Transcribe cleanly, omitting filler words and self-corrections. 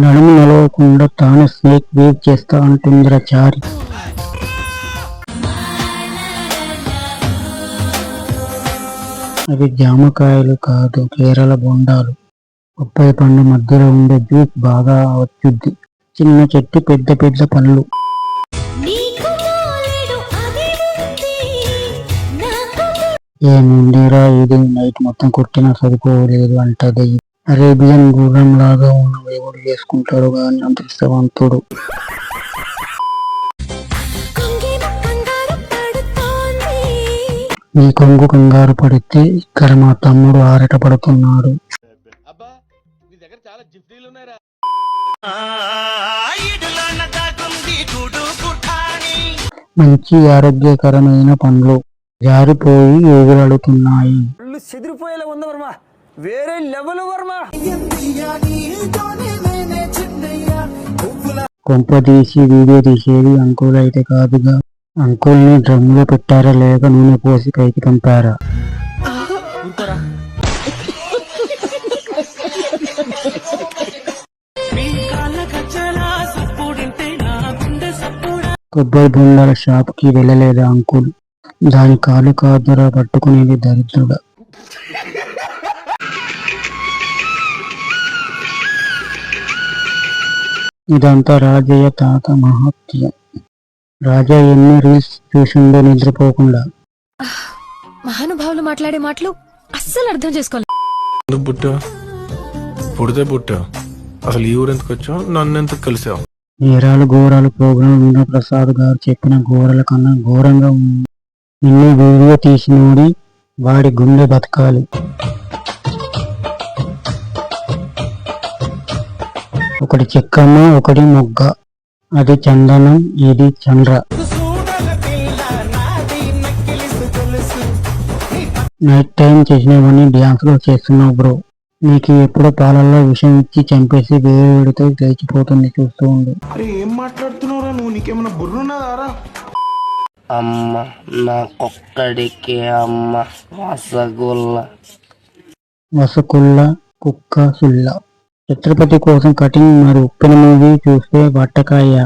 నడుము నలవకుండా తాను snake wave చేస్తా అంటుందిరా చారి. అవి జామకాయలు కాదు, కేరళ బొండాలు. బొప్పాయి పండు మధ్యలో ఉండే జ్యూస్ బాగా వచ్చుద్ది. చిన్న చెట్టు పెద్ద పెద్ద పళ్ళు. ఏముందిరా ఇది, నైట్ మొత్తం కొట్టినా సరిపోలేదు అంటది. అరేబియన్ గుర్రం లాగా ఉన్న దేవుడు చేసుకుంటాడు గాని అదృష్టవంతుడు. ఈ కొంగు కంగారు పడితే ఇక్కడ మా తమ్ముడు ఆరట పడుతున్నాడు. మంచి ఆరోగ్యకరమైన పండ్లు జారిపోయి ఎగురడుతున్నాయి. కొంపదీసి వీడియో తీసేది అంకుల్ అయితే కాదుగా. అంకుల్ని డ్రమ్లో పెట్టారా లేక నూనె పోసి పైకి పంపారా? కొబ్బరి బొండాల షాప్కి వెళ్ళలేదా అంకుల్? దాని కాలు కాదురా పట్టుకునేది దరిద్రుడా. ఇదంతా రాజయ్య తాత మహత్యం. రాజా ఎన్ని రీల్స్ చూసిందో నిద్రపోకుండా. మహానుభావులు మాట్లాడే మాటలు అస్సలు అర్థం చేసుకోలేదు. పుడితే పుట్టావు, అసలు ఈ ఊరు ఎందుకు వచ్చావు, నన్ను ఎందుకు కలిసావు? నేరాలు ఘోరాలు ప్రోగ్రాం వినోప్రసాద్ గారు చెప్పిన ఘోరాల కన్నా ఘోరంగా ఉంది. నిన్ను వీడియో తీసినోడి వాడి గుండె బతకాలి. ఒకటి చెక్కమ్మ, ఒకటి మొగ్గ. అది చందనం, ఇది చంద్ర. నైట్ టైం చేసినవన్నీ డ్యాన్స్ లో చేస్తున్నావు బ్రో. నీకు ఎప్పుడో పాలల్లో విషం ఇచ్చి చంపేసి వేడితో లేచిపోతుంది, చూస్తూ ఉండు. ఏం మాట్లాడుతున్నారా నువ్వు? నీకేమన్నా బుర్రున్నదారా? అమ్మ నాకొక్కడికే అమ్మ వసకుల్ల కుక్క సుల్ల. ఛత్రపతి కోసం కటింగ్ మరి ఉప్పిన మూవీ చూస్తే బట్టకాయ.